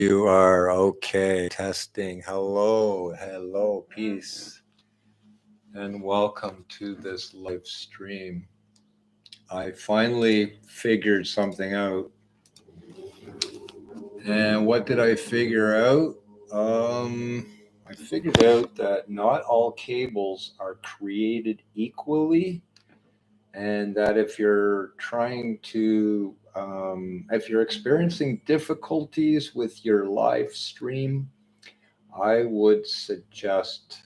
You are okay. Testing. Hello, peace, and welcome to this live stream. I finally figured something out. And what did I figure out? I figured out that not all cables are created equally, and that if you're if you're experiencing difficulties with your live stream, I would suggest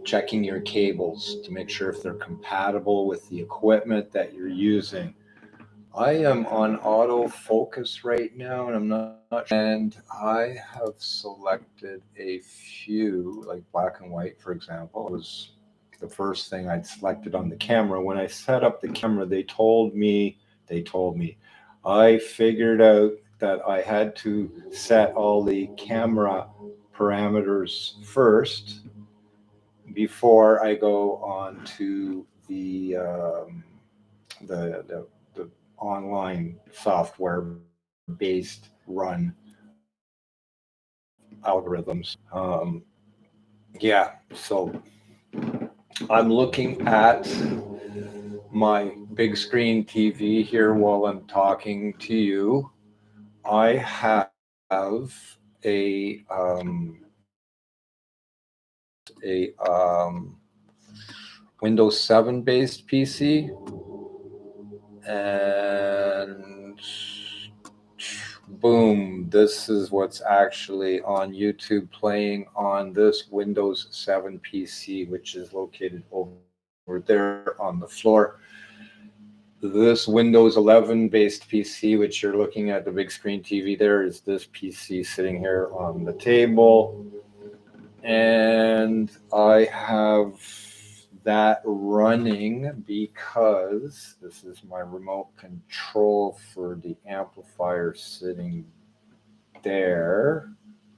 checking your cables to make sure if they're compatible with the equipment that you're using. I am on autofocus right now, and I'm not and I have selected a few, like black and white, for example. It was the first thing I'd selected on the camera. When I set up the camera, they told me, I figured out that I had to set all the camera parameters first before I go on to the online software based run algorithms. Yeah, so I'm looking at my big screen TV here while I'm talking to you. I have a Windows 7 based PC, and boom, this is what's actually on YouTube playing on this Windows 7 PC, which is located over there on the floor. This Windows 11 based PC, which you're looking at the big screen TV there, is this PC sitting here on the table. And I have that running because this is my remote control for the amplifier sitting there,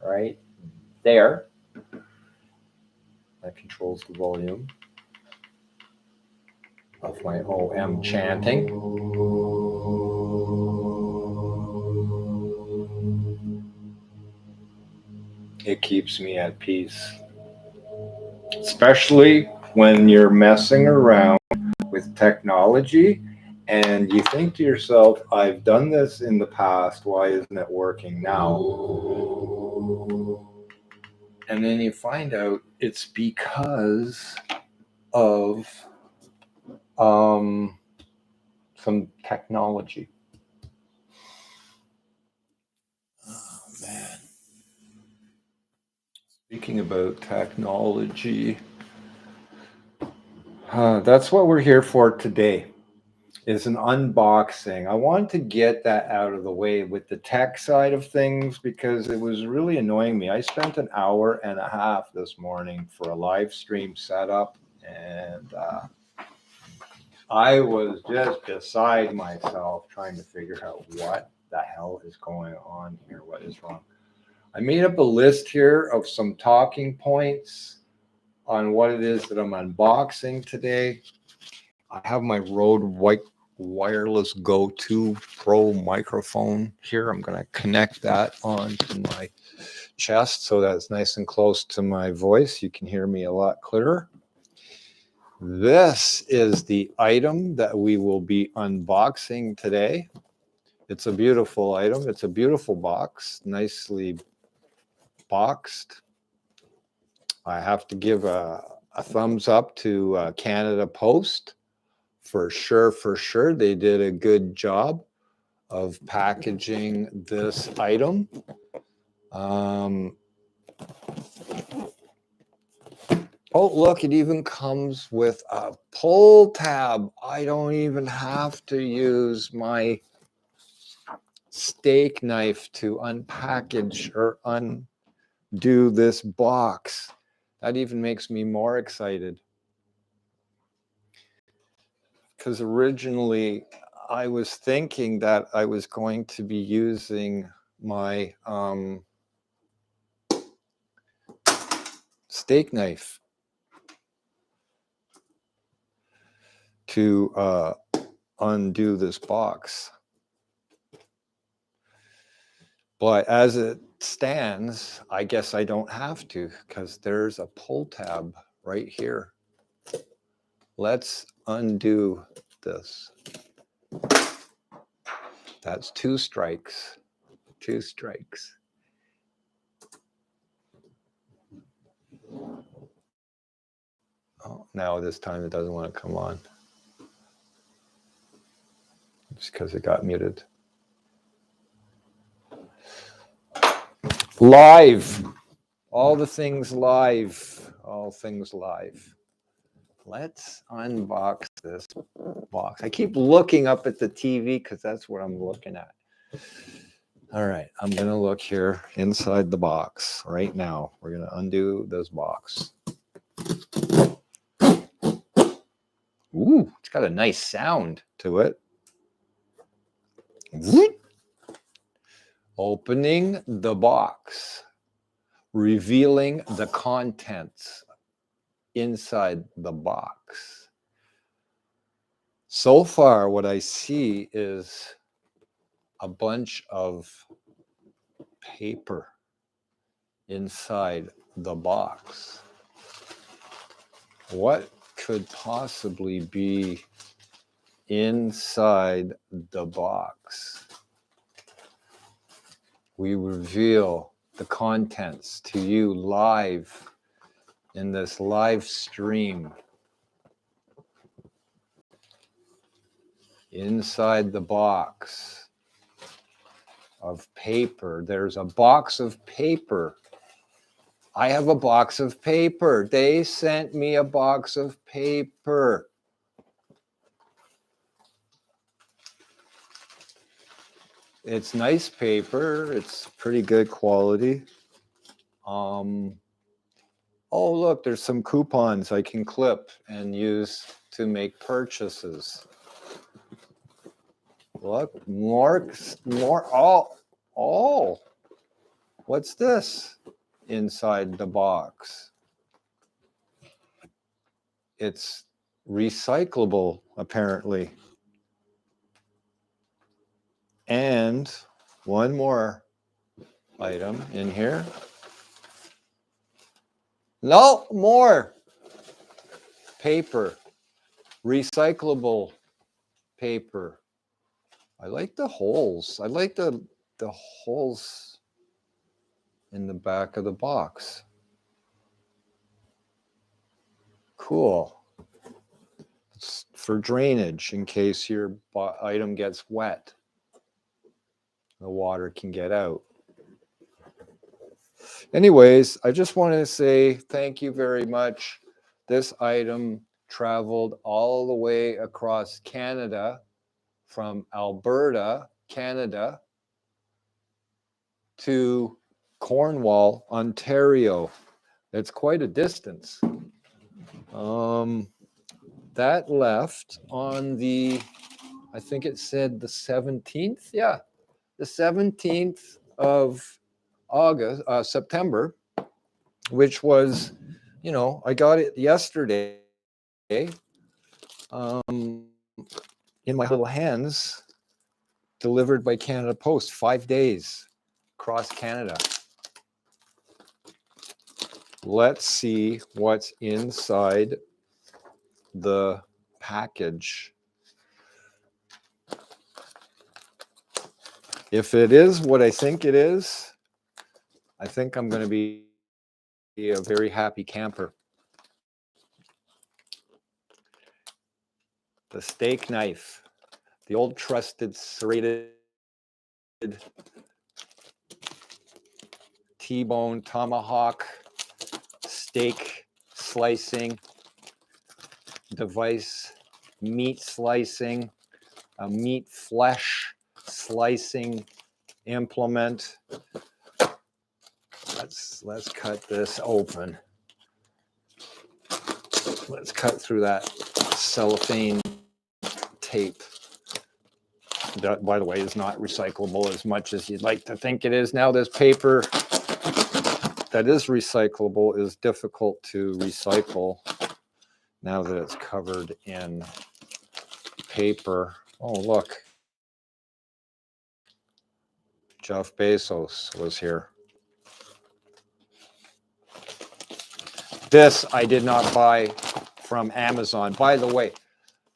right there. That controls the volume of my OM chanting. It keeps me at peace, especially when you're messing around with technology and you think to yourself, I've done this in the past, why isn't it working now? And then you find out it's because of some technology. Oh, man. Speaking about technology, that's what we're here for today. Is an unboxing. I wanted to get that out of the way with the tech side of things because it was really annoying me. I spent an hour and a half this morning for a live stream setup, and I was just beside myself trying to figure out what the hell is going on here, what is wrong. I made up a list here of some talking points on what it is that I'm unboxing today. I have my Rode Wireless Go 2 Pro microphone here. I'm going to connect that onto my chest so that it's nice and close to my voice. You can hear me a lot clearer. This is the item that we will be unboxing today. It's a beautiful item. It's a beautiful box, nicely boxed. I have to give a thumbs up to Canada Post. For sure. They did a good job of packaging this item. Oh, look, it even comes with a pull tab. I don't even have to use my steak knife to unpackage or undo this box. That even makes me more excited. Because originally I was thinking that I was going to be using my steak knife to undo this box. But as it stands, I guess I don't have to because there's a pull tab right here. Let's undo this. That's 2 strikes. 2 strikes. Oh, now this time it doesn't want to come on. It's because it got muted. Live. All the things live. All things live. Let's unbox this box. I keep looking up at the TV because that's what I'm looking at. All right, I'm going to look here inside the box right now. We're going to undo this box. Ooh, it's got a nice sound to it. Opening the box, revealing the contents inside the box. So far, what I see is a bunch of paper inside the box. What could possibly be inside the box? We reveal the contents to you live in this live stream. Inside the box of paper, there's a box of paper. I have a box of paper. They sent me a box of paper. It's nice paper. It's pretty good quality. Oh, look, there's some coupons I can clip and use to make purchases. Look, more, oh, what's this inside the box? It's recyclable, apparently. And one more item in here. No, more paper, recyclable paper. I like the holes. I like the holes in the back of the box. Cool. It's for drainage in case your item gets wet. The water can get out. Anyways, I just want to say thank you very much. This item traveled all the way across Canada from Alberta, Canada, to Cornwall, Ontario. It's quite a distance. That left on the, I think it said the 17th. Yeah, the 17th of September, which was, you know, I got it yesterday in my little hands, delivered by Canada Post, 5 days across Canada. Let's see what's inside the package. If it is what I think it is, I think I'm going to be a very happy camper. The steak knife, the old trusted serrated T-bone tomahawk steak slicing device, meat slicing, a meat flesh slicing implement. Let's cut this open. Let's cut through that cellophane tape. That, by the way, is not recyclable as much as you'd like to think it is. Now, this paper that is recyclable is difficult to recycle now that it's covered in paper. Oh, look. Jeff Bezos was here. This I did not buy from Amazon. By the way,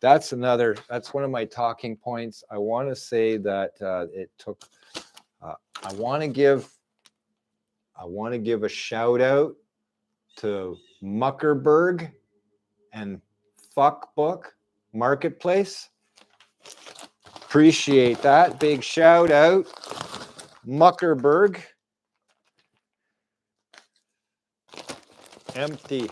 that's one of my talking points. I want to say that it took, I want to give a shout out to Muckerberg and Fuckbook Marketplace. Appreciate that. Big shout out, Muckerberg. Empty.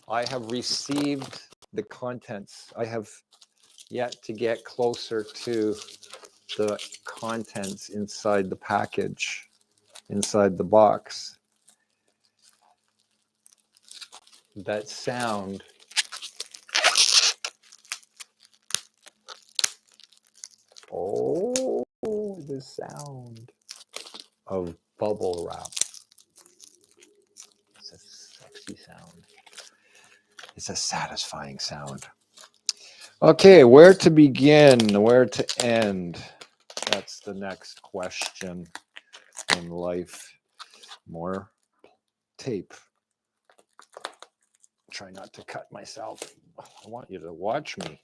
I have received the contents. I have yet to get closer to the contents inside the package, inside the box. That sound. Oh, the sound of bubble wrap. It's a sexy sound. It's a satisfying sound. Okay, where to begin? Where to end? That's the next question in life. More tape. Try not to cut myself. I want you to watch me.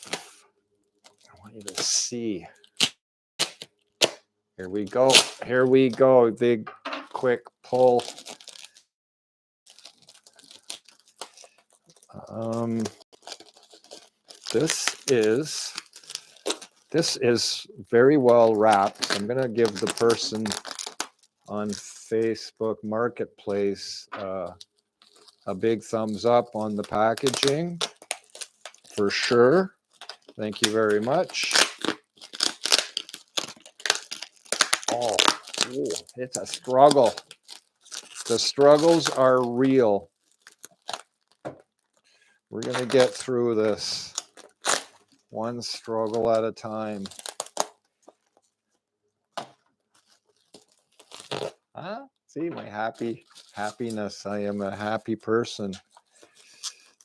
I want you to see. Here we go. Here we go. Big, quick pull. This is very well wrapped. I'm going to give the person on Facebook Marketplace a big thumbs up on the packaging for sure. Thank you very much. Oh, it's a struggle. The struggles are real. We're going to get through this one struggle at a time. See my happiness. I am a happy person.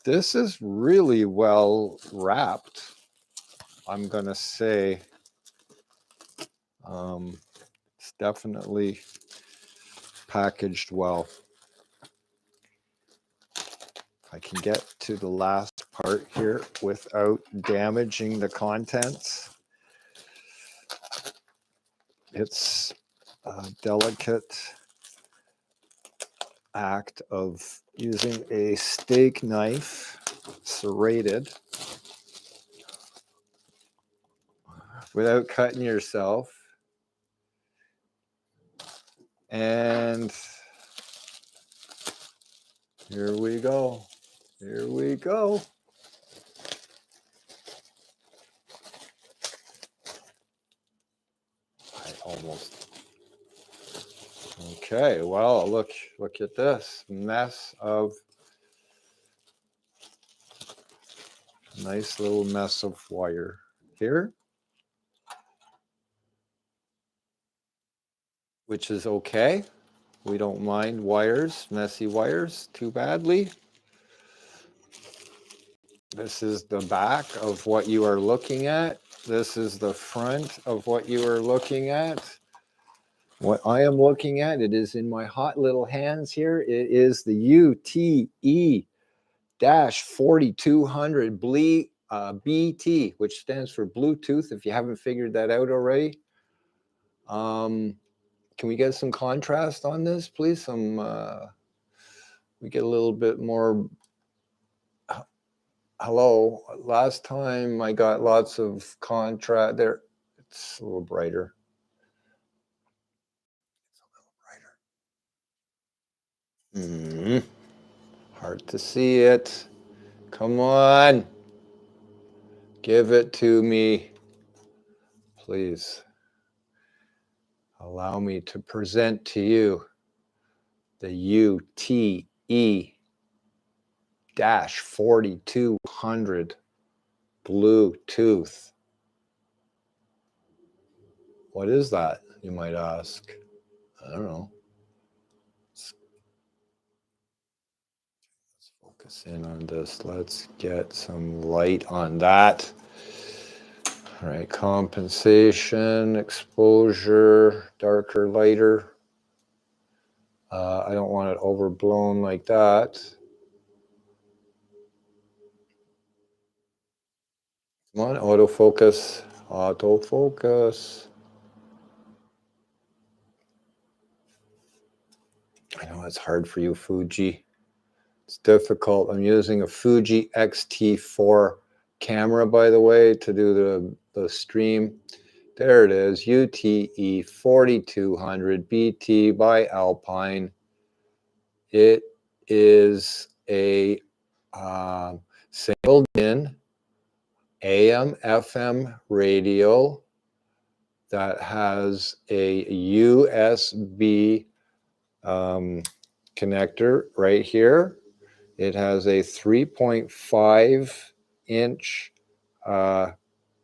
This is really well wrapped. I'm going to say it's definitely packaged well. I can get to the last part here without damaging the contents. It's a delicate act of using a steak knife, serrated, without cutting yourself. And here we go. Here we go. I almost. Okay, well, look at this mess of, nice little mess of wire here, which is okay. We don't mind wires, messy wires, too badly. This is the back of what you are looking at. This is the front of what you are looking at. What I am looking at, it is in my hot little hands here. It is the UTE-4200BT, which stands for Bluetooth, if you haven't figured that out already. Can we get some contrast on this, please? We get a little bit more. Hello. Last time I got lots of contrast there. It's a little brighter. It's a little brighter. Hard to see it. Come on. Give it to me. Please. Allow me to present to you the UTE-4200 Bluetooth. What is that, you might ask? I don't know. Let's focus in on this. Let's get some light on that. All right, compensation, exposure, darker, lighter. I don't want it overblown like that. Come on, autofocus, autofocus. I know it's hard for you, Fuji. It's difficult. I'm using a Fuji X-T4 camera, by the way, to do the stream. There it is, UTE-4200BT by Alpine. It is a single-in AM/FM radio that has a USB connector right here. It has a 3.5 inch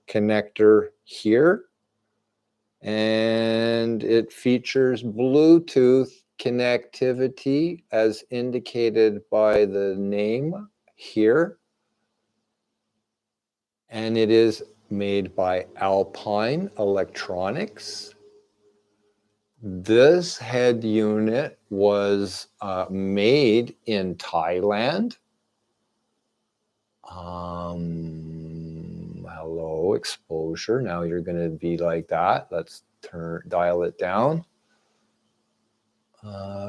connector here, and it features Bluetooth connectivity as indicated by the name here. And it is made by Alpine Electronics. This head unit was made in Thailand. Hello, exposure. Now you're going to be like that. Let's dial it down.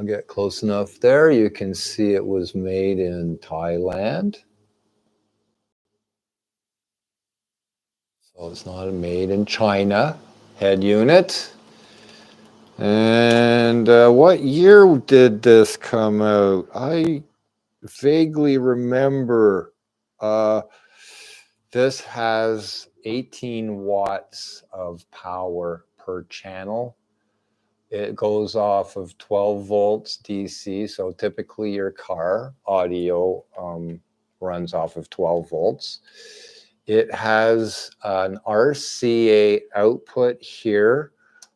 Get close enough there. You can see it was made in Thailand. So it's not a made in China head unit. And what year did this come out? I vaguely remember. This has 18 watts of power per channel. It goes off of 12 volts DC. So typically your car audio runs off of 12 volts. It has an RCA output here,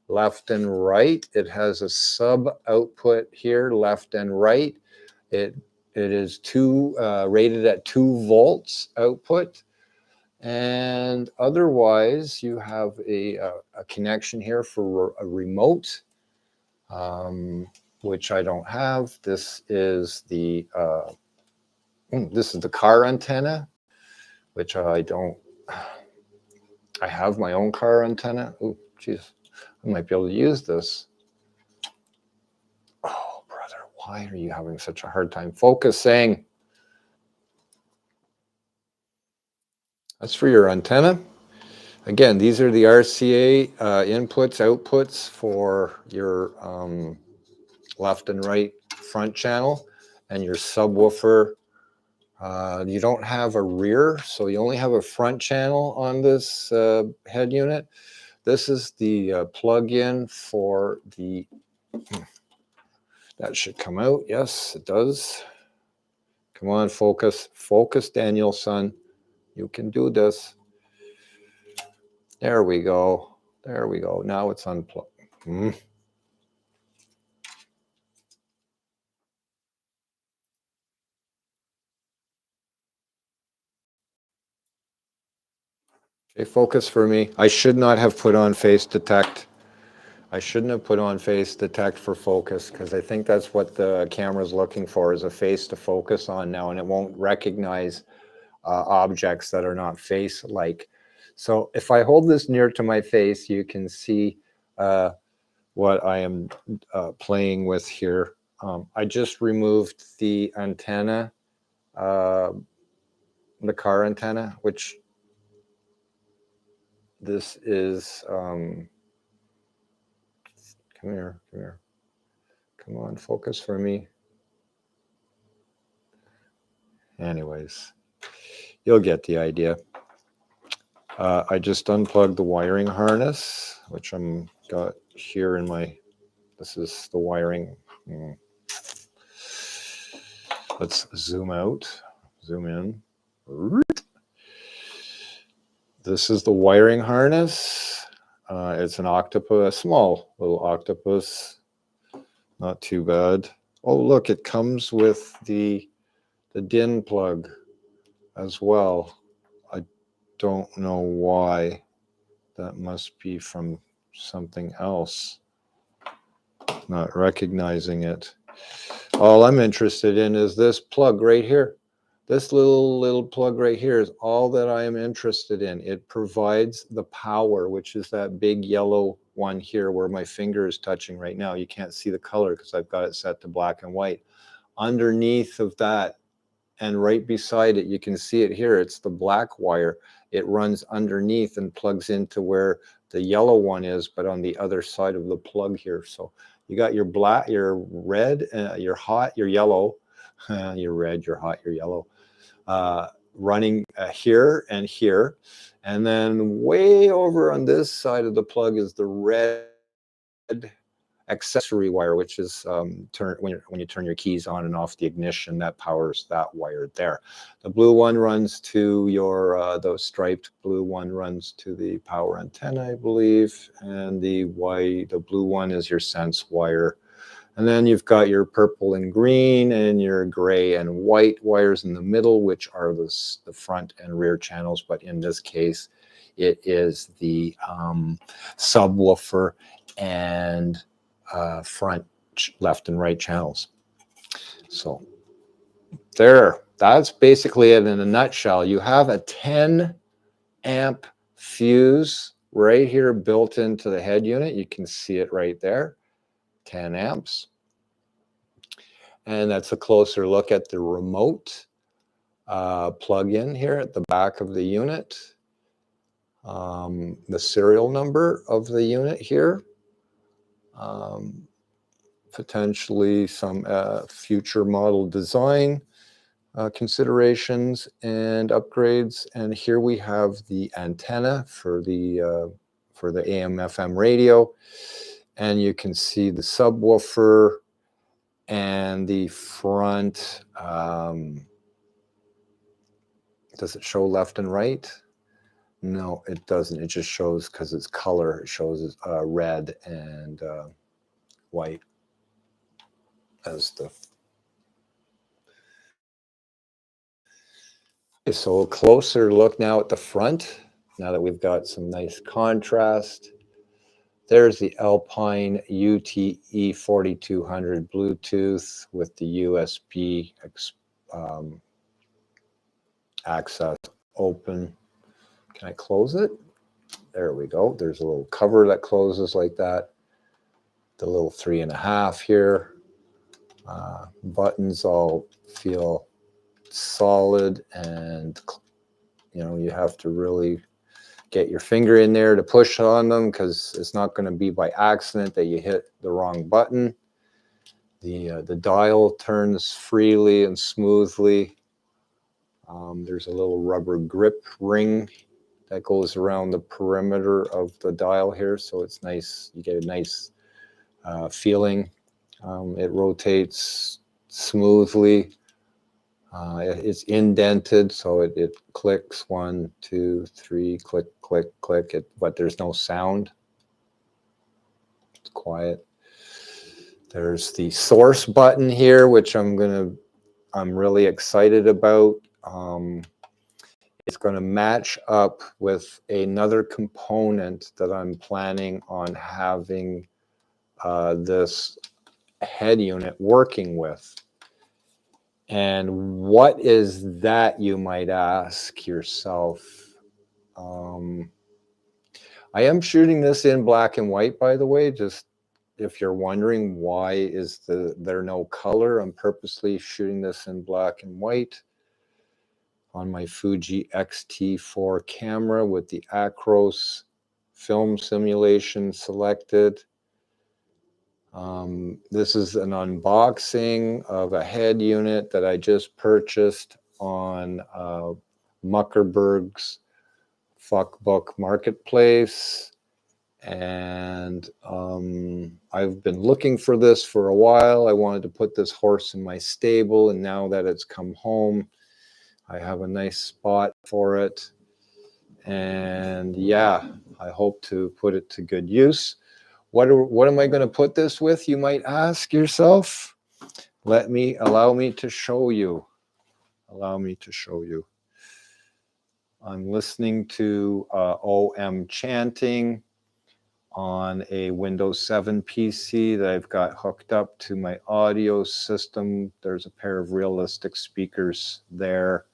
left and right. It has a sub output here, left and right. It is rated at 2 volts output. And otherwise, you have a connection here for a remote, which I don't have. This is the car antenna, which I don't. I have my own car antenna. Oh, geez, I might be able to use this. Oh, brother, why are you having such a hard time focusing? That's for your antenna. Again, these are the RCA inputs, outputs for your left and right front channel and your subwoofer. You don't have a rear, so you only have a front channel on this head unit. This is the plug-in for the, that should come out. Yes, it does. Come on, focus. Focus, Daniel, son. You can do this. There we go. There we go. Now it's unplugged. Okay, focus for me. I should not have put on face detect. I shouldn't have put on face detect for focus because I think that's what the camera is looking for, is a face to focus on now, and it won't recognize objects that are not face-like. So if I hold this near to my face, you can see what I am playing with here. I just removed the antenna, the car antenna, which this is, come here, come here. Come on, focus for me. Anyways, you'll get the idea. I just unplugged the wiring harness, which I'm got here in my, this is the wiring. Let's zoom out, zoom in. This is the wiring harness. It's an octopus, a small little octopus. Not too bad. Oh, look, it comes with the DIN plug as well. I don't know why. That must be from something else. Not recognizing it. All I'm interested in is this plug right here. This little plug right here is all that I am interested in. It provides the power, which is that big yellow one here where my finger is touching right now. You can't see the color because I've got it set to black and white. Underneath of that and right beside it, you can see it here. It's the black wire. It runs underneath and plugs into where the yellow one is, but on the other side of the plug here. So you got your black, your red, your hot, your yellow, your red, your hot, your yellow, running here and here. And then way over on this side of the plug is the red accessory wire, which is when you turn your keys on and off the ignition, that powers that wire there. The blue one runs to your the striped blue one runs to the power antenna, I believe, and the blue one is your sense wire. And then you've got your purple and green and your gray and white wires in the middle, which are the front and rear channels. But in this case, it is the subwoofer and front left and right channels. So that's basically it in a nutshell. You have a 10 amp fuse right here built into the head unit. You can see it right there, 10 amps. And that's a closer look at the remote plug-in here at the back of the unit. The serial number of the unit here. Potentially some future model design considerations and upgrades. And here we have the antenna for the AM/FM radio, and you can see the subwoofer and the front. Does it show left and right? No, it doesn't. It just shows, because it's color, it shows red and white as the. So a closer look now at the front, now that we've got some nice contrast. There's the Alpine UTE-4200 Bluetooth with the USB access open. Can I close it? There we go. There's a little cover that closes like that. The little 3.5 here. Buttons all feel solid, and you have to really get your finger in there to push on them, because it's not going to be by accident that you hit the wrong button. The dial turns freely and smoothly. There's a little rubber grip ring that goes around the perimeter of the dial here, so it's nice. You get a nice feeling. It rotates smoothly. It's indented, so it clicks 1, 2, 3, click, click, click, but there's no sound. It's quiet. There's the source button here, which I'm really excited about. It's going to match up with another component that I'm planning on having this head unit working with. And what is that, you might ask yourself? I am shooting this in black and white, by the way, just if you're wondering why is there no color. I'm purposely shooting this in black and white on my Fuji X-T4 camera with the Acros film simulation selected. This is an unboxing of a head unit that I just purchased on Muckerberg's Fuckbook Marketplace. And I've been looking for this for a while. I wanted to put this horse in my stable, and now that it's come home, I have a nice spot for it. And yeah, I hope to put it to good use. What am I going to put this with, you might ask yourself? Allow me to show you. Allow me to show you. I'm listening to OM chanting on a Windows 7 PC that I've got hooked up to my audio system. There's a pair of realistic speakers there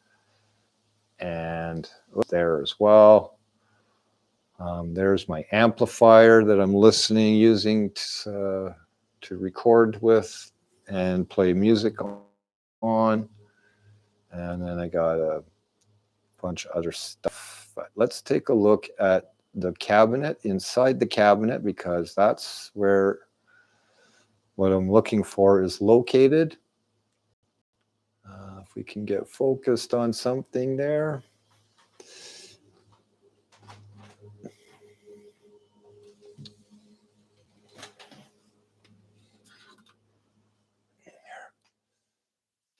and there as well. There's my amplifier that I'm using to record with and play music on. And then I got a bunch of other stuff. But let's take a look at the cabinet, inside the cabinet, because that's where what I'm looking for is located. If we can get focused on something there.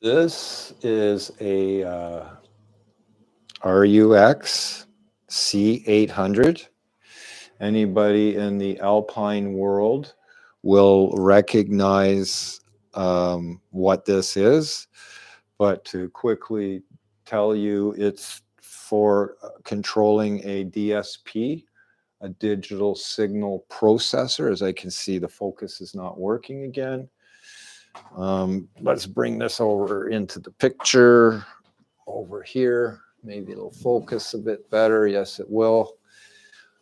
This is a RUX C800. Anybody in the Alpine world will recognize what this is, but to quickly tell you, it's for controlling a DSP, a digital signal processor. As I can see, the focus is not working again. Let's bring this over into the picture over here. Maybe it'll focus a bit better. Yes, it will.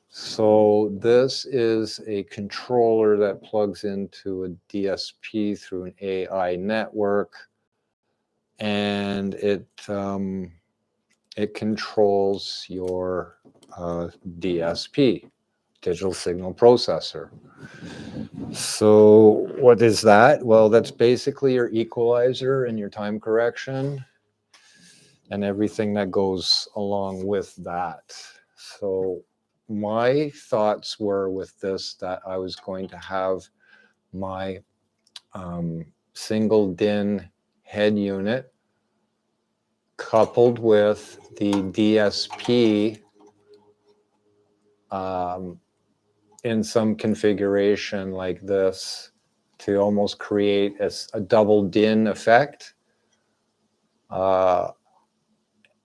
So this is a controller that plugs into a DSP through an AI network, and it controls your DSP, digital signal processor. So what is that? Well, that's basically your equalizer and your time correction and everything that goes along with that. So my thoughts were with this that I was going to have my single DIN head unit coupled with the DSP in some configuration like this to almost create a double DIN effect.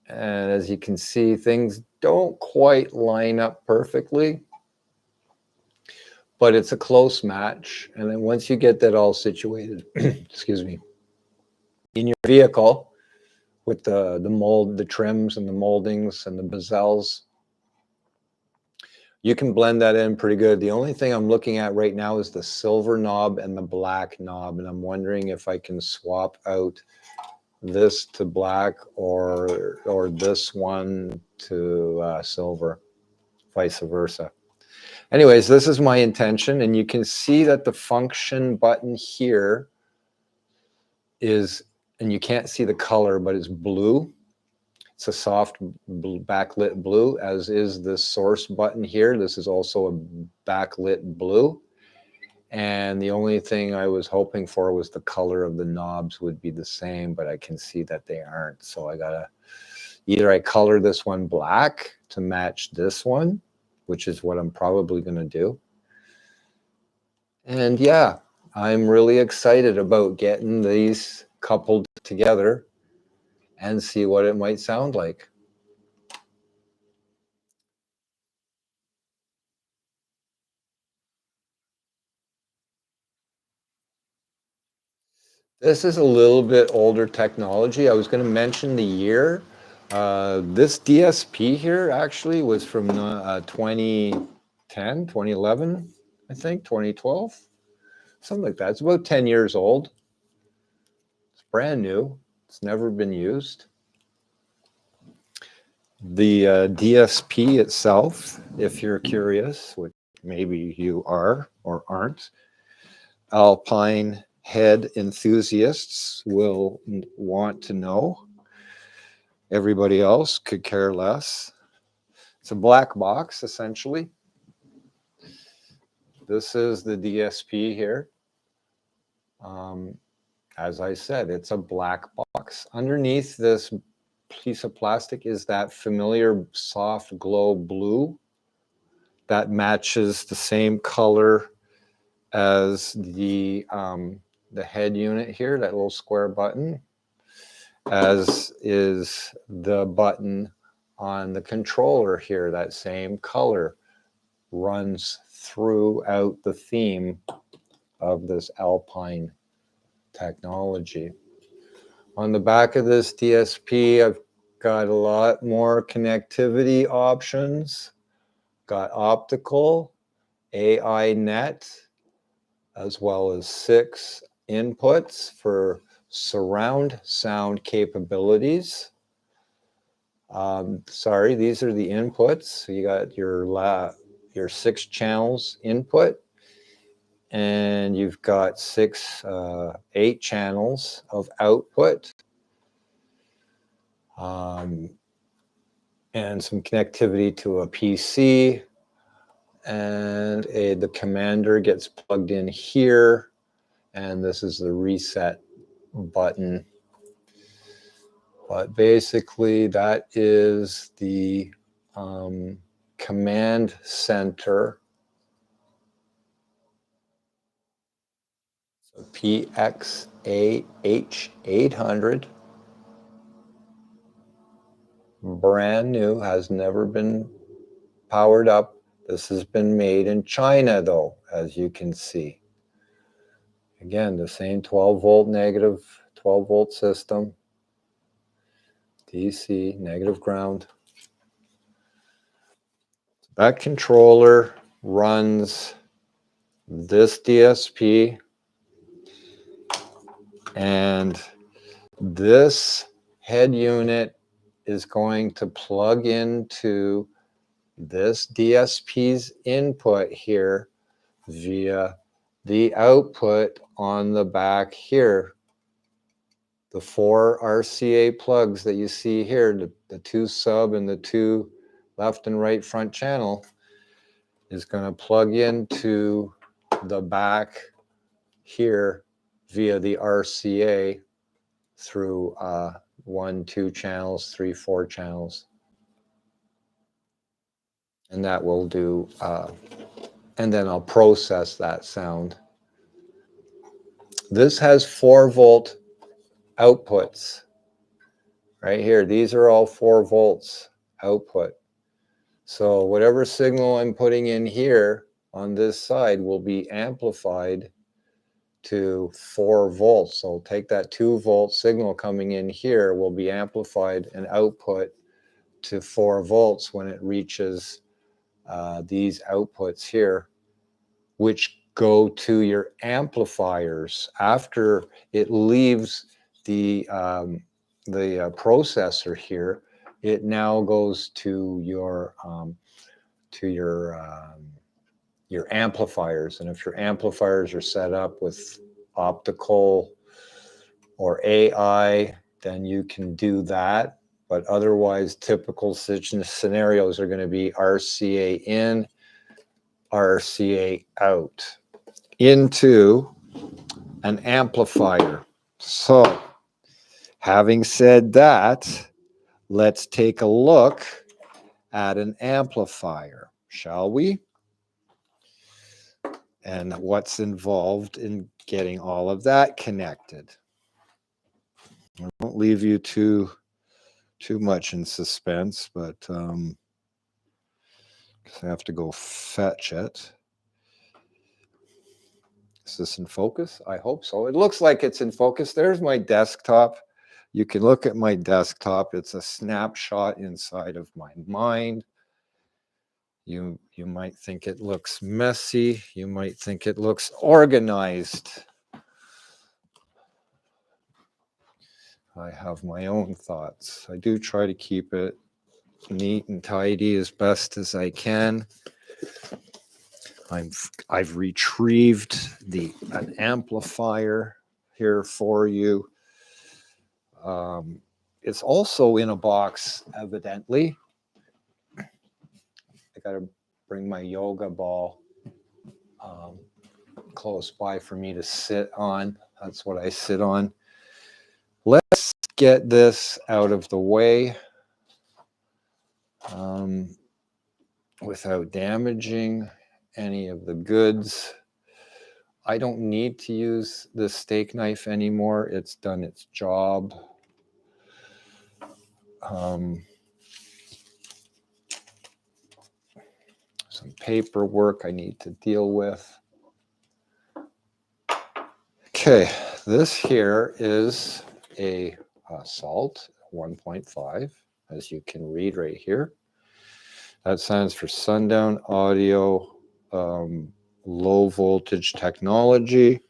And as you can see, things don't quite line up perfectly, but it's a close match. And then once you get that all situated, excuse me, in your vehicle with the mold, the trims and the moldings and the bezels, you can blend that in pretty good. The only thing I'm looking at right now is the silver knob and the black knob, and I'm wondering if I can swap out this to black or this one to silver, vice versa. Anyways, this is my intention, and you can see that the function button here is, and you can't see the color, but it's blue. It's a soft backlit blue, as is this source button here. This is also a backlit blue. And the only thing I was hoping for was the color of the knobs would be the same, but I can see that they aren't. So I gotta, either I color this one black to match this one, which is what I'm probably gonna do. And yeah, I'm really excited about getting these coupled together and see what it might sound like. This is a little bit older technology. I was going to mention the year. This DSP here actually was from 2010, 2011, I think, 2012, something like that. It's about 10 years old. It's brand new. It's never been used. The DSP itself, if you're curious, which maybe you are or aren't, Alpine head enthusiasts will want to know. Everybody else could care less. It's a black box, essentially. This is the DSP here. As I said, it's a black box. Underneath this piece of plastic is that familiar soft glow blue that matches the same color as the head unit here, that little square button, as is the button on the controller here. That same color runs throughout the theme of this Alpine technology. On the back of this DSP, I've got a lot more connectivity options. Got optical, AI net, as well as 6 inputs for surround sound capabilities. Sorry, these are the inputs. So you got your 6 channels input, and you've got 8 channels of output, and some connectivity to a PC, and the commander gets plugged in here, and this is the reset button. But basically, that is the command center. So PXAH800, brand new, has never been powered up. This has been made in China, though, as you can see. Again, the same 12-volt negative, 12-volt system. DC, negative ground. That controller runs this DSP, and this head unit is going to plug into this DSP's input here via the output on the back here. The 4 RCA plugs that you see here, the 2 sub and the 2 left and right front channel, is going to plug into the back here via the RCA through 1, 2 channels, 3, 4 channels. And that will do, and then I'll process that sound. This has 4-volt outputs right here. These are all 4 volts output. So whatever signal I'm putting in here on this side will be amplified to 4 volts. So take that 2-volt signal coming in here will be amplified and output to 4 volts when it reaches these outputs here, which go to your amplifiers. After it leaves the processor here, it now goes to your amplifiers. And if your amplifiers are set up with optical or AI, then you can do that. But otherwise, typical scenarios are going to be RCA in, RCA out into an amplifier. So, having said that, let's take a look at an amplifier, shall we? And what's involved in getting all of that connected. I won't leave you too much in suspense, but I have to go fetch it. Is this in focus? I hope so. It looks like it's in focus. There's my desktop. You can look at my desktop. It's a snapshot inside of my mind. You might think it looks messy. You might think it looks organized. I have my own thoughts. I do try to keep it neat and tidy as best as I can. I've retrieved an amplifier here for you. It's also in a box, evidently. I got to bring my yoga ball close by for me to sit on. That's what I sit on. Let's get this out of the way without damaging any of the goods. I don't need to use the steak knife anymore. It's done its job. some paperwork I need to deal with. Okay, this here is a salt 1.5, as you can read right here. That stands for Sundown Audio Low Voltage Technology.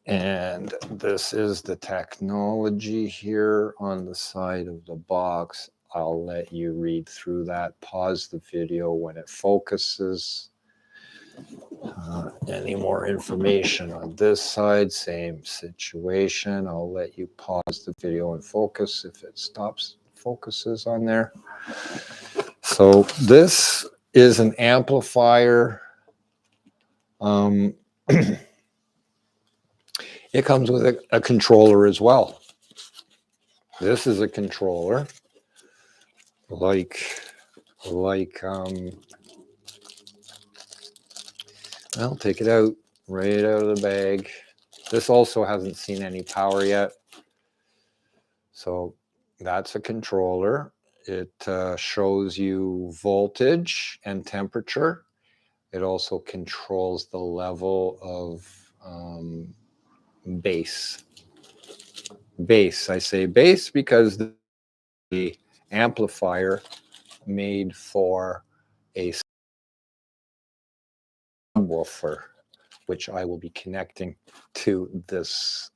And this is the technology here on the side of the box. I'll let you read through that. Pause the video when it focuses. Any more information on this side, same situation. I'll let you pause the video and focus if it focuses on there. So this is an amplifier. It comes with a controller as well. This is a controller, I'll take it out, right out of the bag. This also hasn't seen any power yet. So that's a controller. It shows you voltage and temperature. It also controls the level of bass. Bass, I say bass because the amplifier made for a subwoofer, which I will be connecting to this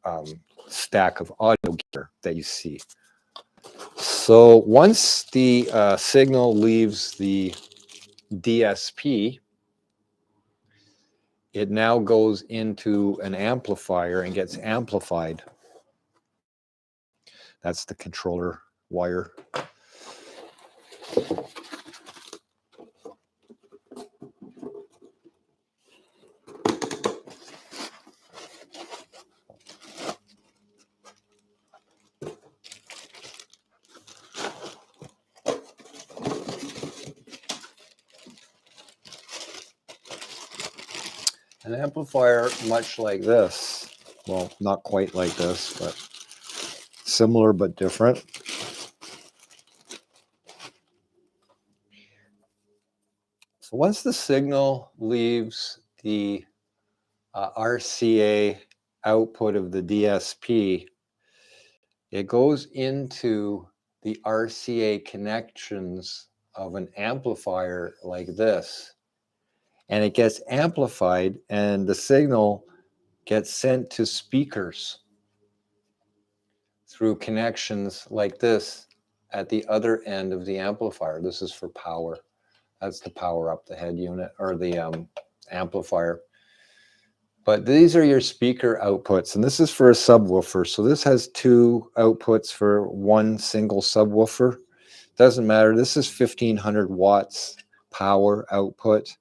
stack of audio gear that you see. So once the signal leaves the DSP, it now goes into an amplifier and gets amplified. That's the controller wire. An amplifier much like this, well, not quite like this, but similar but different. So once the signal leaves the RCA output of the DSP, it goes into the RCA connections of an amplifier like this. And it gets amplified, and the signal gets sent to speakers through connections like this at the other end of the amplifier. This is for power. That's to power up the head unit or the amplifier. But these are your speaker outputs, and this is for a subwoofer. So this has two outputs for one single subwoofer. Doesn't matter. This is 1500 watts power output.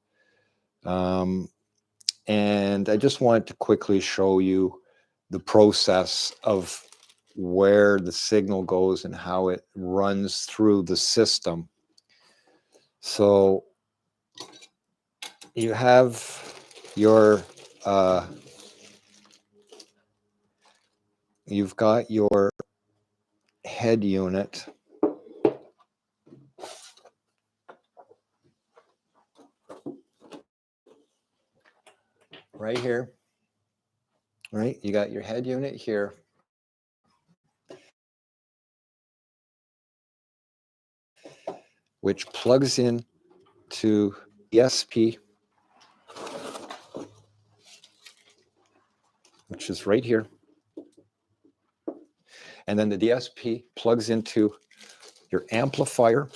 And I just wanted to quickly show you the process of where the signal goes and how it runs through the system. So you have your you've got your head unit. Right here, right? You got your head unit here. Which plugs in to DSP, which is right here. And then the DSP plugs into your amplifier,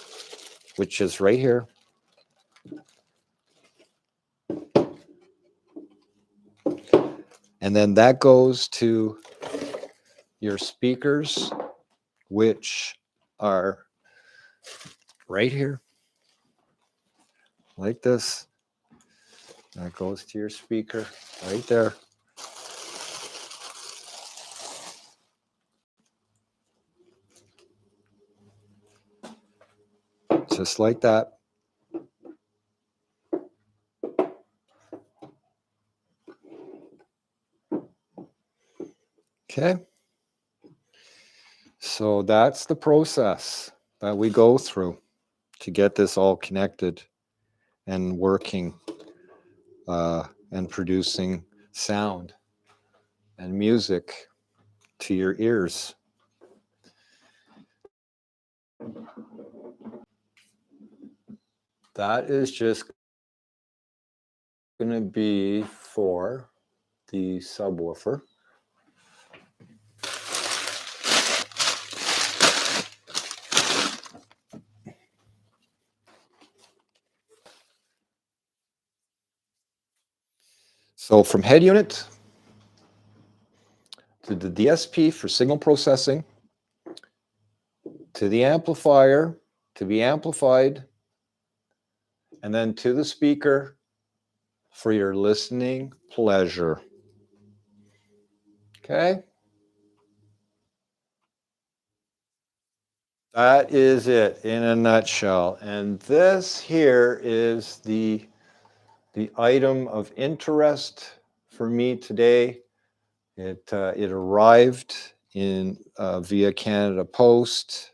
which is right here. And then that goes to your speakers, which are right here, like this. That goes to your speaker right there. Just like that. Okay. So that's the process that we go through to get this all connected and working and producing sound and music to your ears. That is just going to be for the subwoofer. So from head unit to the DSP for signal processing, to the amplifier to be amplified, and then to the speaker for your listening pleasure. Okay? That is it in a nutshell. And this here is the item of interest for me today. It arrived in via Canada Post,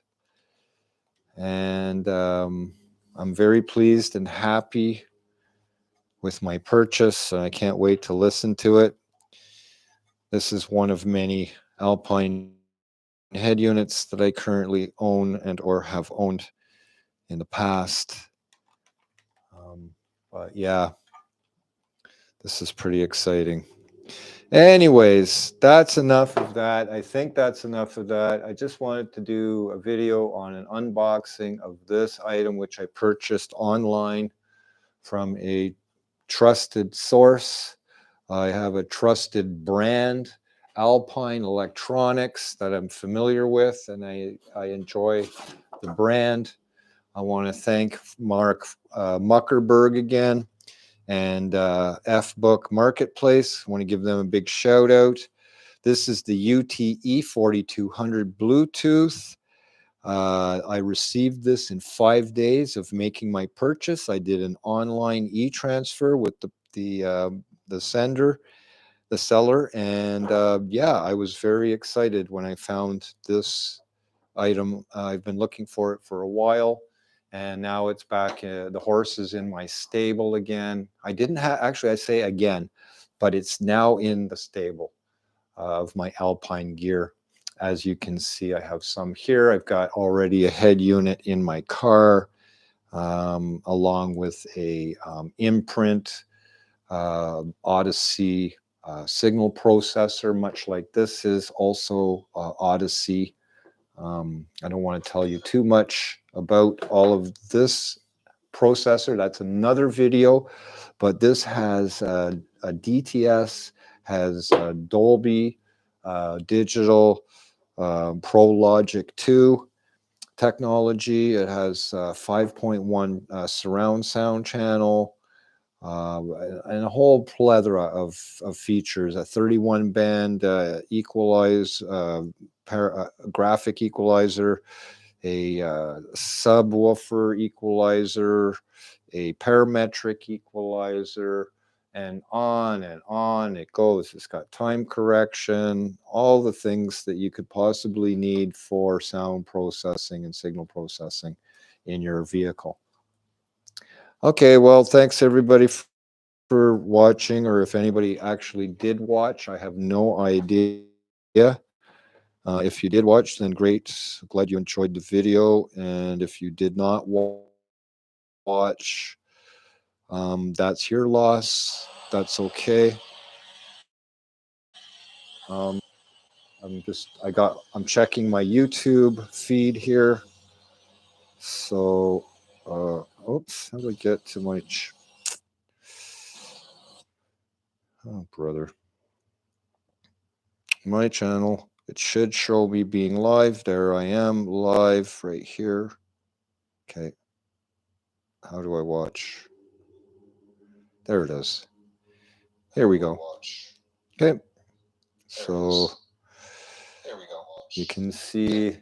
and I'm very pleased and happy with my purchase, and I can't wait to listen to it. This is one of many Alpine head units that I currently own and or have owned in the past. But yeah, this is pretty exciting. Anyways, that's enough of that. I think that's enough of that. I just wanted to do a video on an unboxing of this item, which I purchased online from a trusted source. I have a trusted brand, Alpine Electronics, that I'm familiar with, and I enjoy the brand. I want to thank Mark Muckerberg again, and F-Book Marketplace. I want to give them a big shout out. This is the UTE-4200 Bluetooth. I received this in 5 days of making my purchase. I did an online e-transfer with the seller, and yeah, I was very excited when I found this item. I've been looking for it for a while, and now it's back. The horse is in my stable again. I didn't have, actually, I say again, but it's now in the stable of my Alpine gear. As you can see, I have some here. I've got already a head unit in my car, along with a imprint Odyssey signal processor, much like this is also Odyssey. I don't want to tell you too much about all of this processor. That's another video, but this has a DTS, has Dolby Digital, Pro Logic 2 technology. It has 5.1 surround sound channel, and a whole plethora of features. A 31 band graphic equalizer, a subwoofer equalizer, a parametric equalizer, and on it goes. It's got time correction, all the things that you could possibly need for sound processing and signal processing in your vehicle. Okay, well, thanks everybody for watching, or if anybody actually did watch. I have no idea. If you did watch, then great. Glad you enjoyed the video. And if you did not watch, that's your loss. That's okay. I'm checking my YouTube feed here. So, oops, how do I get to my, oh, brother, my channel. It should show me being live. There I am, live right here. Okay. How do I watch? There it is. Here we go. Okay. So you can see.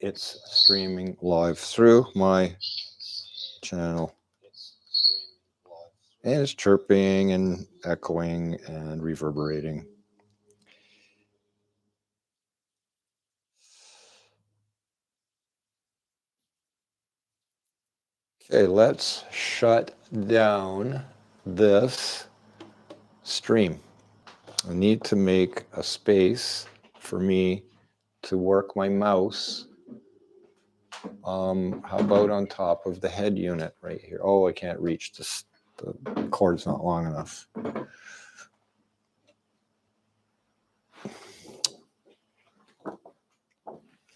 It's streaming live through my channel. And it's chirping and echoing and reverberating. Okay, let's shut down this stream. I need to make a space for me to work my mouse. How about on top of the head unit right here? Oh, I can't reach this. The cord's not long enough.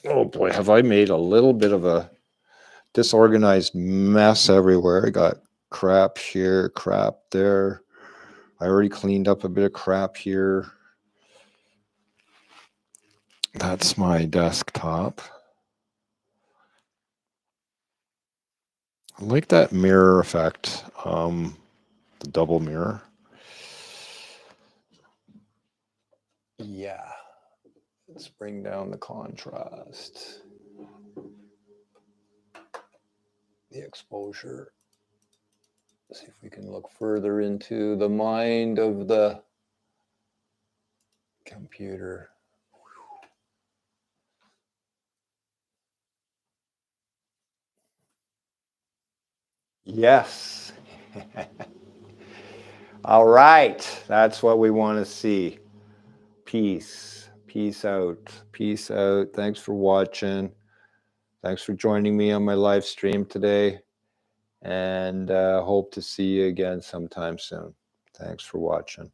Oh boy, have I made a little bit of a disorganized mess everywhere. I got crap here, crap there. I already cleaned up a bit of crap here. That's my desktop. I like that mirror effect, the double mirror. Yeah, let's bring down the contrast, the exposure. See if we can look further into the mind of the computer. Yes. All right. That's what we want to see. Peace. Peace out. Peace out. Thanks for watching. Thanks for joining me on my live stream today. And hope to see you again sometime soon. Thanks for watching.